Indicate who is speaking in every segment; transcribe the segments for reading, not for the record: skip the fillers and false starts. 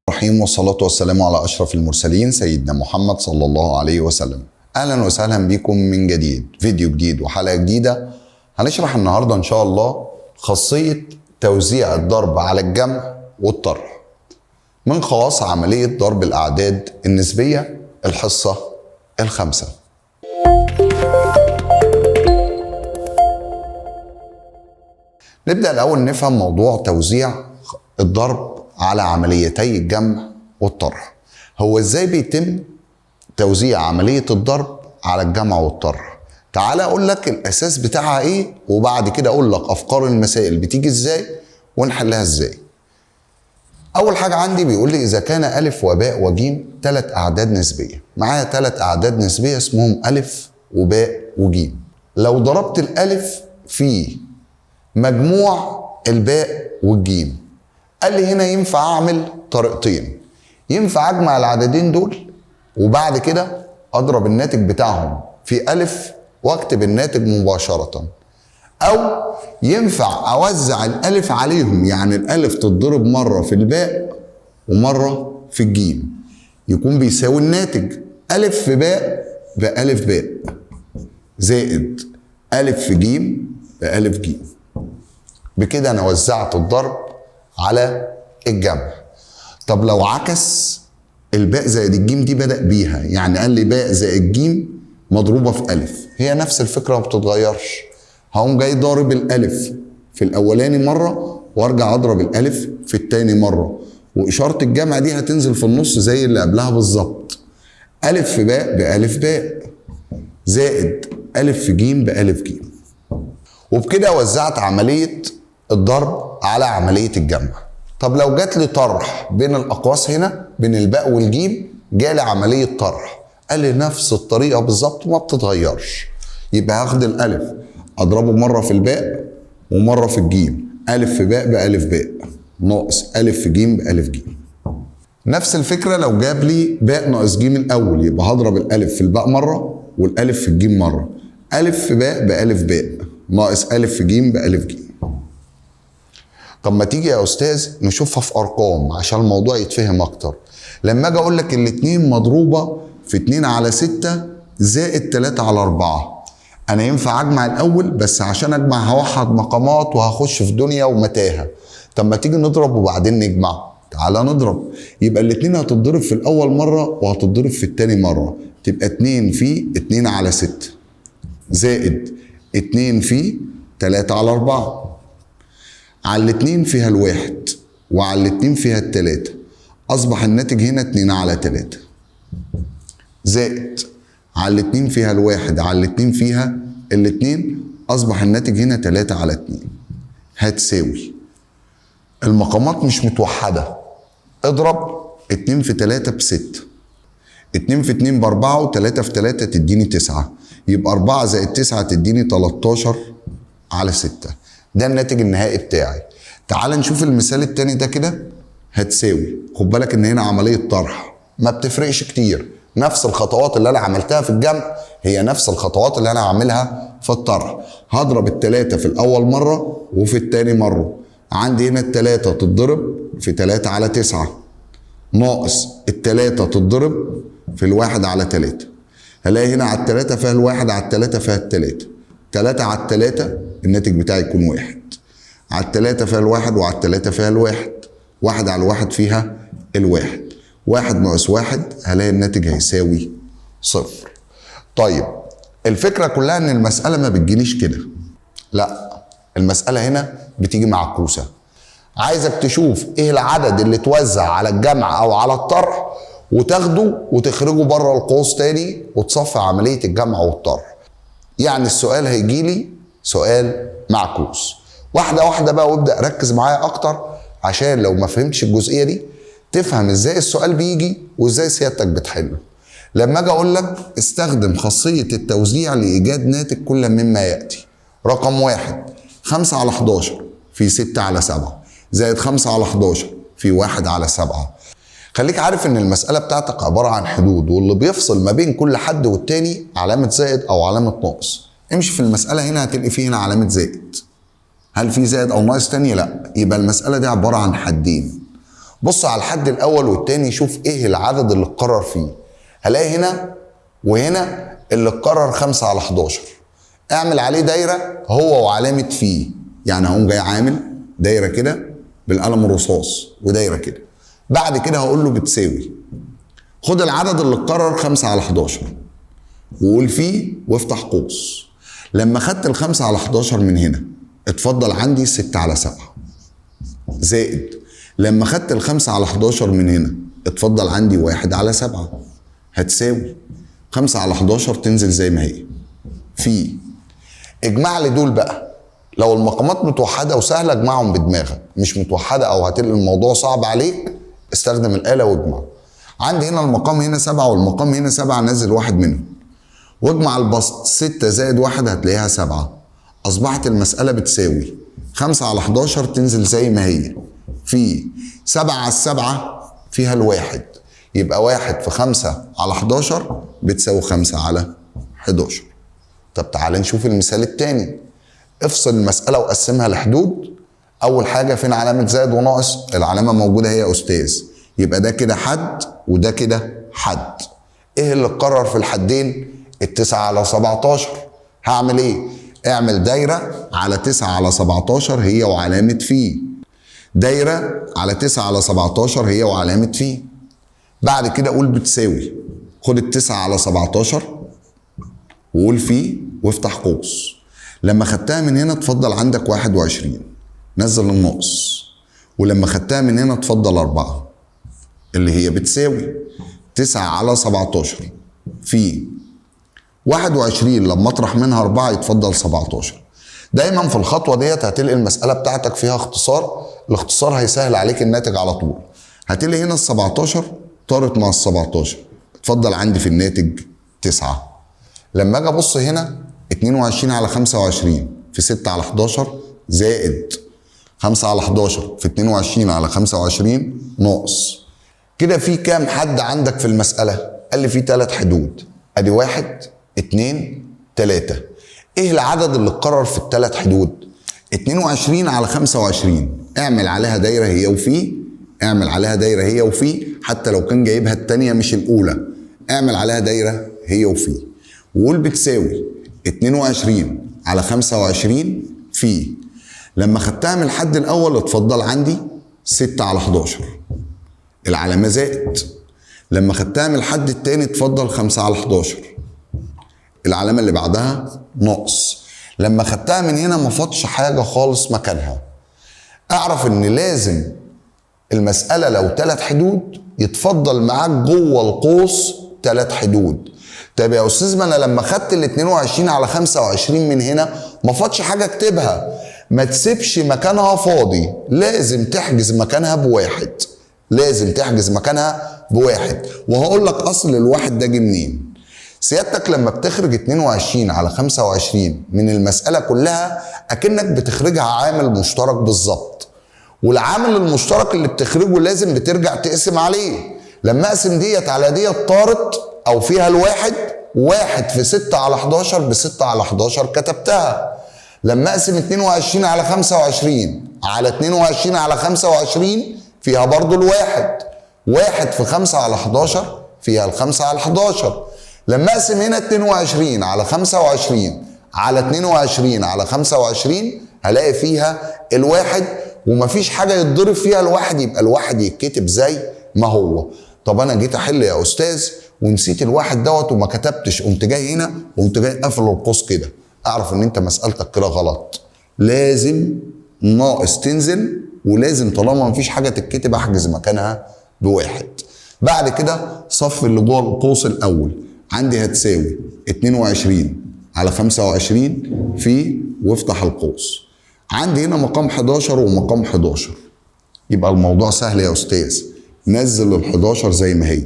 Speaker 1: الرحيم والصلاة والسلام على أشرف المرسلين سيدنا محمد صلى الله عليه وسلم. أهلا وسهلا بكم من جديد، فيديو جديد وحلقة جديدة. هنشرح النهاردة إن شاء الله خاصية توزيع الضرب على الجمع والطرح من خواص عملية ضرب الأعداد النسبية الحصة الخامسة. نبدأ الأول نفهم موضوع توزيع الضرب على عمليتي الجمع والطرح. هو ازاي بيتم توزيع عملية الضرب على الجمع والطرح؟ تعال اقول لك الاساس بتاعها ايه، وبعد كده اقول لك افكار المسائل بتيجي ازاي ونحلها ازاي. اول حاجة عندي بيقول لي اذا كان الف وباء وجيم 3 اعداد نسبية، معايا 3 اعداد نسبية اسمهم الف وباء وجيم. لو ضربت الالف في مجموع الباء والجيم، قال لي هنا ينفع اعمل طريقتين. ينفع اجمع العددين دول وبعد كده اضرب الناتج بتاعهم في الف واكتب الناتج مباشرة، او ينفع اوزع الالف عليهم، يعني الالف تتضرب مرة في الباء ومرة في الجيم، يكون بيساوي الناتج الف في باء بألف باء زائد الف في جيم بألف جيم. بكده انا وزعت الضرب على الجمع. طب لو عكس الباء زائد الجيم دي بدأ بيها، يعني قال لي باء زائد جيم مضروبة في ألف، هي نفس الفكرة ما بتتغيرش. هقوم جاي ضارب الألف في الأولاني مرة وارجع أضرب الألف في التاني مرة، وإشارة الجمع دي هتنزل في النص زي اللي قبلها بالظبط. ألف في باء بألف باء زائد ألف في جيم بألف جيم. وبكده وزعت عملية الضرب على عملية الجمع. طب لو جات لي طرح بين الأقواس هنا بين الباء والجيم، جالي عملية طرح، قال لي نفس الطريقة بالظبط ما بتتغيرش. يبقى هاخد الألف أضربه مرة في الباء ومرة في الجيم، ألف في باء بألف باء ناقص ألف في جيم بألف جيم. نفس الفكرة لو جاب لي باء ناقص جيم الأول، يبقى هضرب الألف في الباء مرة والألف في الجيم مرة، ألف في باء بألف باء ناقص ألف في جيم بألف جيم. طب ما تيجي يا أستاذ نشوفها في أرقام عشان الموضوع يتفهم أكتر. لما أجي أقول لك الاتنين مضروبة في 2 على 6 زائد 3 على 4، أنا ينفع أجمع الأول، بس عشان أجمع هوحد مقامات وهخش في دنيا ومتاهة. طب ما تيجي نضرب وبعدين نجمع. تعالى نضرب. يبقى الاتنين هتتضرب في الأول مرة وهتتضرب في التاني مرة، تبقى 2 في 2 على 6 زائد 2 في 3 على 4. على الاتنين فيها الواحد وعلى الاتنين فيها التلاتة، أصبح الناتج هنا 2 على 3 زائد على الاتنين فيها الواحد على الاتنين فيها الاتنين، أصبح الناتج هنا 3 على 2 هتساوي. المقامات مش متوحدة، اضرب 2 في 3 ب6، 2 في 2 ب4 و3 في 3 تديني 9، يبقى 4 زائد 9 تديني 13 على 6. ده الناتج النهائي بتاعي. تعال نشوف المثال التاني ده كده هتساوي. خد بالك ان هنا عملية طرح ما بتفرقش كتير، نفس الخطوات اللي انا عملتها في الجمع هي نفس الخطوات اللي انا هعملها في الطرح. هضرب التلاتة في الاول مرة وفي التاني مرة. عندي هنا التلاتة تتضرب في 3 على 9 ناقص التلاتة تتضرب في الواحد على 3. هلاقي هنا على التلاتة فيها الواحد على التلاتة فيها التلاتة، 3 على التلاتة الناتج بتاعي يكون 1، على التلاتة فيها الواحد وعلى التلاتة فيها الواحد، 1 على الواحد فيها الواحد، 1 ناقص 1 هلاقي الناتج هيساوي 0. طيب الفكرة كلها ان المسألة ما بتجيليش كده، لا المسألة هنا بتيجي معكوسة. عايزك تشوف ايه العدد اللي توزع على الجمع او على الطرح وتاخده وتخرجه بره القوس تاني وتصفي عملية الجمع والطرح. يعني السؤال هيجيلي سؤال معكوس. واحدة واحدة بقى وابدأ ركز معايا اكتر عشان لو ما فهمتش الجزئية دي تفهم ازاي السؤال بيجي وازاي سيادتك بتحله. لما اجي اقول لك استخدم خاصية التوزيع لإيجاد ناتج كل مما يأتي. رقم 1 5 على 11 في 6 على 7 زائد 5 على 11 في 1 على 7. خليك عارف ان المسألة بتاعتك عبارة عن حدود، واللي بيفصل ما بين كل حد والتاني علامة زائد او علامة ناقص. امشي في المسألة هنا هتلاقي فيه هنا علامة زائد. هل في زائد أو ناقص تاني؟ لا. يبقى المسألة دي عبارة عن حدين. بص على الحد الأول والتاني، شوف إيه العدد اللي اتكرر فيه. هلاقي هنا وهنا اللي اتكرر 5 على 11. اعمل عليه دايرة هو وعلامة فيه. يعني هقوم جاي عامل دايرة كده بالقلم الرصاص ودايرة كده. بعد كده هقول له بتساوي. خد العدد اللي اتكرر 5 على 11 وقول فيه وافتح قوس. لما خدت ال5 على 11 من هنا اتفضل عندي 6 على 7 زائد لما خدت ال5 على 11 من هنا اتفضل عندي 1 على 7 هتساوي 5 على 11 تنزل زي ما هي في. اجمع لي دول بقى. لو المقامات متوحده وسهله اجمعهم بدماغك، مش متوحده او هتلاقي الموضوع صعب عليك استخدم الآلة واجمع. عندي هنا المقام هنا 7 والمقام هنا 7، نزل واحد منهم واجمع البسط. 6 زائد 1 هتلاقيها 7. اصبحت المسألة بتساوي 5 على 11 تنزل زي ما هي في 7 على 7 فيها الواحد، يبقى 1 في 5 على 11 بتساوي 5 على 11. طب تعالى نشوف المثال التاني. افصل المسألة وقسمها لحدود. أول حاجة فين علامة زائد وناقص؟ العلامة موجودة هي يا أستاذ. يبقى ده كده حد وده كده حد. إيه اللي اتكرر في الحدين؟ 9 على 17. هعمل إيه؟ اعمل دايرة على 9 على 17 هي وعلامة فيه. دايرة على 9 على 17 هي وعلامة فيه. بعد كده قول بتساوي. خد 9 على 17 وقول فيه وافتح قوس. لما خدتها من هنا اتفضل عندك 21 نزل الناقص، ولما خدتها من هنا اتفضل 4 اللي هي بتساوي 9 على 17 في 21 لما اطرح منها 4 يتفضل 17. دايما في الخطوه ديت هتلاقي المساله بتاعتك فيها اختصار. الاختصار هيسهل عليك الناتج على طول. هتلاقي هنا ال 17 طارت مع ال 17 اتفضل عندي في الناتج 9. لما اجي ابص هنا 22 على 25 في 6 على 11 زائد 5 على 11 في 22 على 25 ناقص. كده في كام حد عندك في المسألة؟ قال لي في 3 حدود. ادي 1 2 3. ايه العدد اللي اتكرر في ال3 حدود؟ 22 على 25 اعمل عليها دايرة هي وفي. اعمل عليها دايرة هي وفي حتى لو كان جايبها التانية مش الأولى. اعمل عليها دايرة هي وفي وقول بتساوي 22 على 25 في. لما خدتها من الحد الأول اتفضل عندي 6 على 11 العلامة زائد. لما خدتها من الحد التاني اتفضل 5 على 11 العلامة اللي بعدها ناقص. لما خدتها من هنا ما فاضش حاجة خالص مكانها. اعرف ان لازم المسألة لو 3 حدود يتفضل معاك جوه القوس 3 حدود. طب يا استاذ ما انا لما خدت ال 22 على 25 من هنا ما فاضش حاجة اكتبها. ما تسيبش مكانها فاضي، لازم تحجز مكانها بواحد. لازم تحجز مكانها بواحد. وهقول لك اصل الواحد ده جه منين. سيادتك لما بتخرج 22 على 25 من المسألة كلها اكنك بتخرجها عامل مشترك بالظبط. والعامل المشترك اللي بتخرجه لازم بترجع تقسم عليه. لما اقسم ديت على ديت طارت او فيها الواحد، 1 في 6 على 11 ب6 على 11 كتبتها. لما اقسم 22 على 25 على 22 على 25 فيها برضو الواحد. 1 في 5 على 11 فيها ال5 على 11. لما اقسم هنا 22 على 25 على 22 على 25 هلاقي فيها الواحد ومفيش حاجة يتضرب فيها الواحد، يبقى الواحد يتكتب زي ما هو. طب انا جيت احل يا استاذ ونسيت الواحد دوت وما كتبتش، قمت جاي هنا وقمت جاي قافل القوس كده. اعرف ان انت مسألتك كده غلط. لازم ناقص تنزل، ولازم طالما مفيش حاجة تتكتب احجز مكانها بواحد. بعد كده صف اللي جوه القوس الاول عندي هتساوي 22 على 25 في وافتح القوس. عندي هنا مقام 11 ومقام 11. يبقى الموضوع سهل يا استاذ. نزل ال 11 زي ما هي،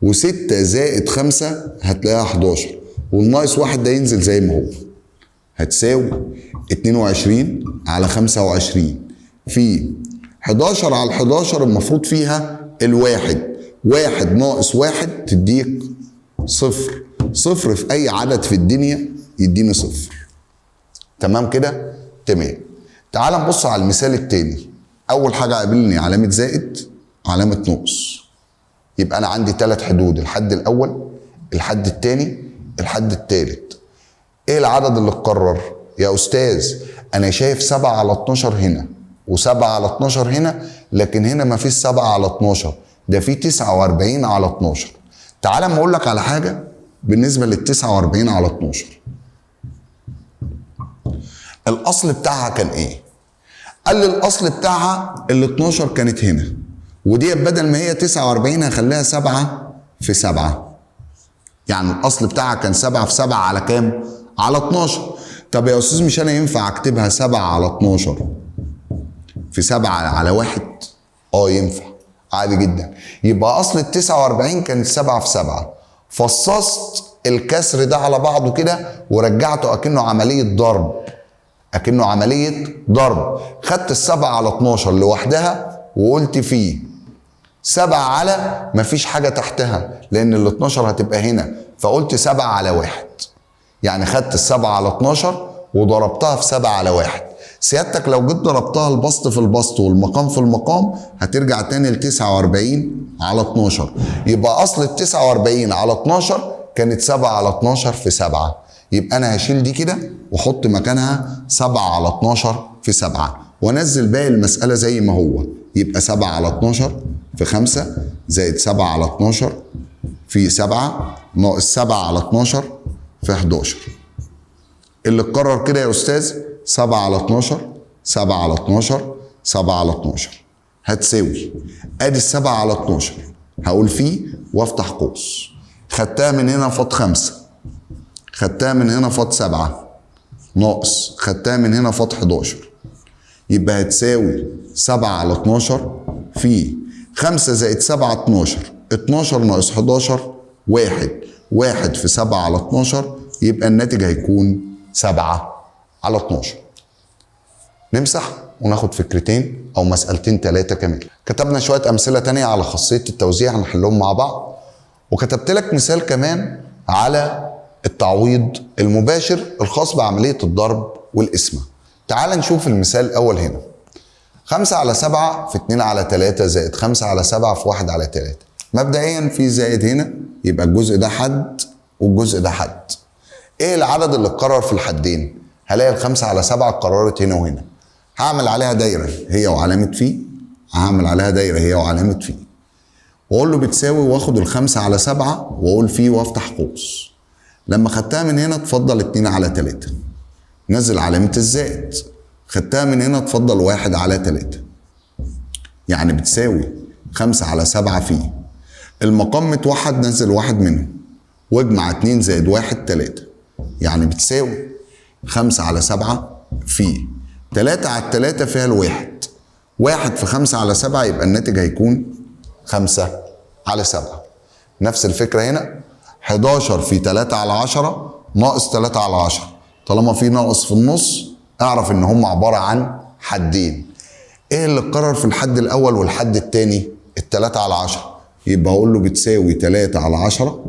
Speaker 1: و6 زائد 5 هتلاقيها 11 والناقص 1 ده ينزل زي ما هو. هتساوي 22 على 25 في 11 على 11 المفروض فيها الواحد. 1 ناقص 1 تديك 0. 0 في أي عدد في الدنيا يديني صفر. تمام كده؟ تمام. تعال نبص على المثال التاني. اول حاجه قابلني علامه زائد، علامه نقص. يبقى انا عندي 3 حدود، الحد الاول، الحد التاني، الحد التالت. ايه العدد اللي اتكرر؟ يا استاذ انا شايف 7 على 12 هنا و7 على 12 هنا، لكن هنا مفيش 7 على 12، ده في 49 على 12. تعال اما اقول لك على حاجه بالنسبه لل 49 على 12. الاصل بتاعها كان ايه؟ قال لي الاصل بتاعها ال 12 كانت هنا، ودي بدل ما هي 49 هخليها 7 في 7. يعني الاصل بتاعها كان 7 في 7 على كام؟ على 12. طب يا استاذ مش انا ينفع اكتبها 7 على 12 في 7 على 1؟ ينفع عادي جدا. يبقى اصل ال 49 كانت 7 في 7. فصصت الكسر ده على بعضه كده ورجعته اكنه عمليه ضرب. اكنه عمليه ضرب. خدت ال 7 على 12 لوحدها وقلت فيه 7 على مفيش حاجه تحتها لان ال 12 هتبقى هنا، فقلت 7 على 1. يعني خدت ال 7 على 12 وضربتها في 7 على 1. سيادتك لو جيت ضربتها البسط في البسط والمقام في المقام هترجع تاني ل 49 على 12. يبقى اصل ال 49 على 12 كانت 7 على 12 في 7. يبقى انا هشيل دي كده واحط مكانها 7 على 12 في 7 وانزل باقي المساله زي ما هو. يبقى 7 على 12 في 5 زائد 7 على 12 في 7 ناقص 7 على 12 في 11. اللي اتكرر كده يا استاذ 7 على 12 7 على 12 7 على 12 هتساوي ادي 7 على 12 هقول فيه وافتح قوس. خدتها من هنا فاض 5، خدتها من هنا فاض 7 ناقص خدتها من هنا فاض 11. يبقى هتساوي 7 على 12 في 5 زائد 7 12. 12 ناقص 11 1. 1 في 7 على 12 يبقى الناتج هيكون 7 على 12. نمسح وناخد فكرتين او مسألتين 3 كمان. كتبنا شوية امثلة تانية على خاصية التوزيع هنحلهم مع بعض، وكتبت لك مثال كمان على التعويض المباشر الخاص بعملية الضرب والقسمة. تعال نشوف المثال الاول هنا. 5 على 7 في 2 على 3 زائد 5 على 7 في 1 على 3. مبدئيا في زائد هنا يبقى الجزء ده حد والجزء ده حد. ايه العدد اللي اتكرر في الحدين؟ هلاقي ال5 على 7 اتكررت هنا وهنا. هعمل عليها دايره هي وعلامه في، هعمل عليها دايره هي وعلامه في، واقول له بتساوي واخد ال5 على 7 واقول في وافتح قوس. لما خدتها من هنا اتفضل 2 على 3 نزل علامه الزائد. خدتها من هنا اتفضل 1 على 3 يعني بتساوي 5 على 7 في المقام متوحد نزل 1 منهم واجمع 2 زائد 1 3 يعني بتساوي 5 على 7 في 3 على 3 فيها الواحد. 1 في 5 على 7 يبقى الناتج هيكون 5 على 7. نفس الفكرة هنا 11 في 3 على 10 ناقص 3 على 10. طالما في ناقص في النص اعرف ان هم عبارة عن حدين. ايه اللي اتكرر في الحد الاول والحد الثاني؟ ال3 على 10. يبقى اقول له بتساوي 3 على 10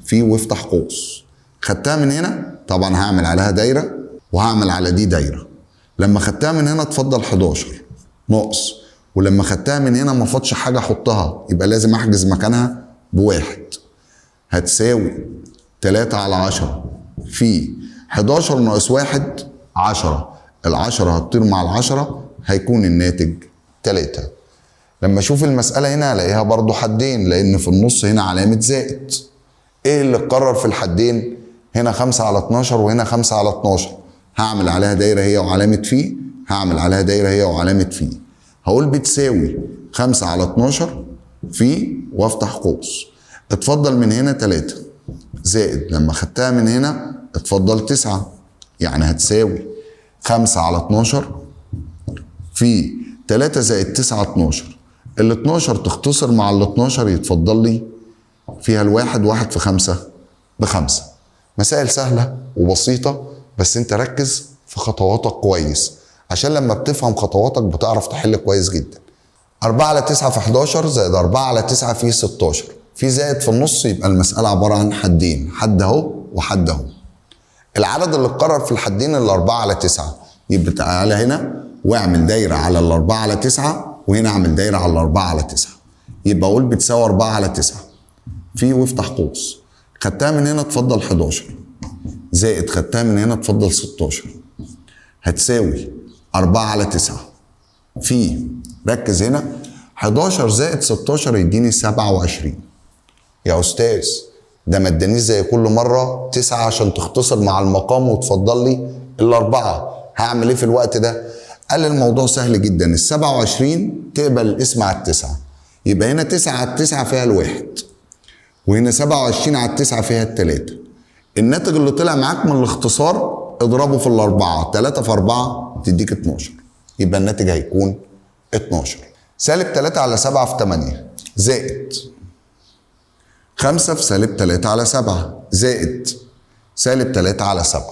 Speaker 1: في وافتح قوس. خدتها من هنا طبعا هعمل عليها دايره وهعمل على دي دايره. لما خدتها من هنا اتفضل 11 ناقص، ولما خدتها من هنا ما فاضش حاجه احطها يبقى لازم احجز مكانها بواحد. هتساوي 3 على 10 في 11 ناقص 1 10. ال10 هتطير مع ال10 هيكون الناتج 3. لما اشوف المساله هنا هلاقيها برضو حدين لان في النص هنا علامه زائد. ايه اللي اتكرر في الحدين؟ هنا 5 على 12 وهنا 5 على 12. هعمل عليها دايره هي وعلامه في، هعمل عليها دايره هي وعلامه في. هقول بتساوي 5 على 12 في وافتح قوس. اتفضل من هنا 3 زائد لما خدتها من هنا اتفضل 9 يعني هتساوي 5 على 12 في 3 زائد 9 12. ال 12 تختصر مع ال 12 يتفضل لي فيها الواحد. 1 في 5 ب5. مسائل سهلة وبسيطة بس انت ركز في خطواتك كويس عشان لما بتفهم خطواتك بتعرف تحل كويس جدا. 4 على 9 في 11 زائد 4 على 9 في 16. في زائد في النص يبقى المسألة عبارة عن حدين، حد اهو وحد اهو. العدد اللي اتكرر في الحدين ال4 على 9، يبقى تعالى هنا واعمل دايره على ال4 على 9 وهنا اعمل دايره على ال4 على 9، يبقى اقول بتساوي 4 على 9 في وافتح قوس، خدتها من هنا تفضل 11 زائد خدتها من هنا تفضل 16 هتساوي 4 على 9 في، ركز هنا، 11 زائد 16 يديني 27. يا استاذ ده ما ادانيش زي كل مره 9 عشان تختصر مع المقام وتفضل لي الاربعه، هعمل ايه في الوقت ده؟ قال الموضوع سهل جدا، ال 27 تقبل الاسم على التسعه، يبقى هنا 9 على 9 فيها الواحد وهنا 27 على 9 فيها الثلاثه. الناتج اللي طلع معاك من الاختصار اضربه في الاربعه، 3 في 4 تديك 12، يبقى الناتج هيكون 12. سالب 3 على 7 في 8 زائد 5 في سالب 3 على 7 زائد سالب 3 على 7.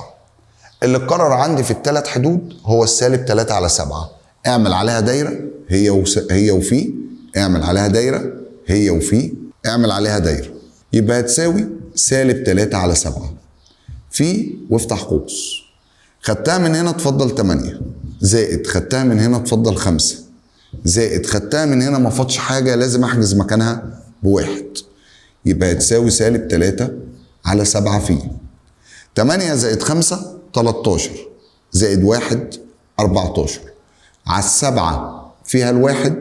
Speaker 1: اللي اتكرر عندي في الثلاث حدود هو السالب 3 على 7، اعمل عليها دايره هي وفي، اعمل عليها دايره هي وفي، اعمل عليها دايره، يبقى هتساوي سالب 3 على 7 في وافتح قوس، خدتها من هنا تفضل 8 زائد خدتها من هنا تفضل 5 زائد خدتها من هنا ما فاضش حاجه لازم احجز مكانها بواحد، يبقى هتساوي سالب 3 على 7 في 8 زائد 5 13 زائد 1 14 على 7 فيها الواحد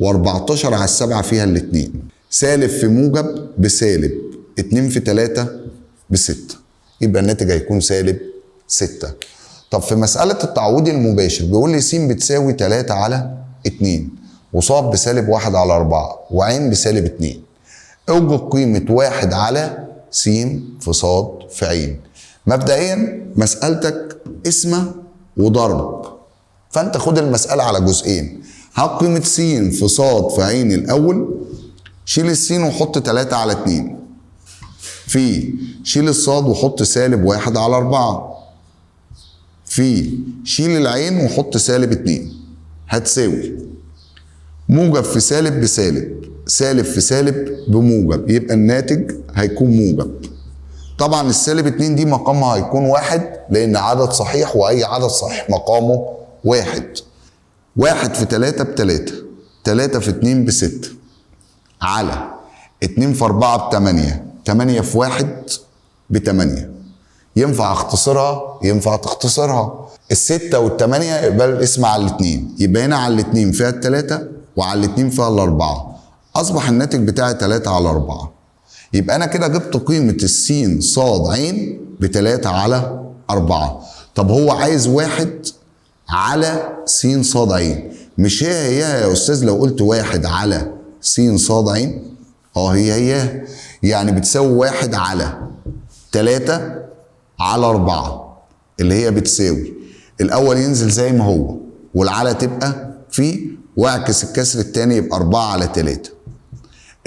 Speaker 1: و14 على 7 فيها الاثنين، سالب في موجب بسالب 2 في 3 ب6، يبقى الناتج هيكون سالب 6. طب في مسألة التعويض المباشر بيقول لي س بتساوي 3 على 2 وصاد بسالب 1 على 4 وعين بسالب 2، اوجد قيمة 1 على س في صاد في عين. مبدئيا مسألتك اسمة وضرب، فانت خد المسألة على جزئين، هات قيمة س في صاد في عين الأول، شيل السين وحط 3 على 2 في شيل الصاد وحط سالب 1 على 4 في شيل العين وحط سالب 2 هتساوي موجب في سالب بسالب، سالب في سالب بموجب، يبقى الناتج هيكون موجب. طبعا السالب 2 دي مقامها هيكون 1 لأن عدد صحيح وأي عدد صحيح مقامه 1. 1 في 3 ب3، 3 في 2 ب6 على 2 في 4 ب8، 8 في 1 ب8. ينفع اختصرها؟ ينفع تختصرها. ال6 وال8 يبقى الاسم على الاثنين، يبقى هنا على الاثنين فيها ال3 وعلى الاثنين فيها ال4، اصبح الناتج بتاعي 3 على 4. يبقى انا كده جبت قيمة السين صاد عين ب3 على 4. طب هو عايز 1 على س صاد عين، مش هي يا استاذ لو قلت 1 على س صاد عين؟ هي يعني بتساوي 1 على 3 على 4 اللي هي بتساوي الاول ينزل زي ما هو والعلى تبقى في، واعكس الكسر الثاني يبقى 4 على 3.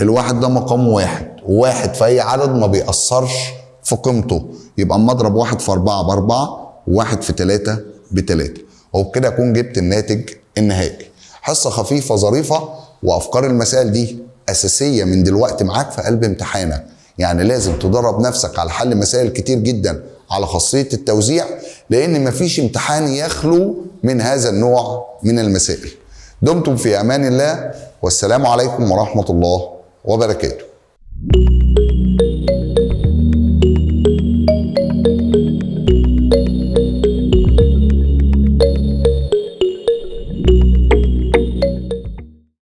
Speaker 1: الواحد ده مقامه 1، وواحد في اي عدد ما بيأثرش في قيمته، يبقى اما اضرب 1 في 4 ب4 و1 في 3 ب3، وبكده اكون جبت الناتج النهائي. حصه خفيفه ظريفه، وافكار المسائل دي اساسيه من دلوقتي معاك في قلب امتحانك، يعني لازم تدرب نفسك على حل مسائل كتير جدا على خاصيه التوزيع، لان مفيش امتحان يخلو من هذا النوع من المسائل. دمتم في امان الله، والسلام عليكم ورحمه الله وبركاته.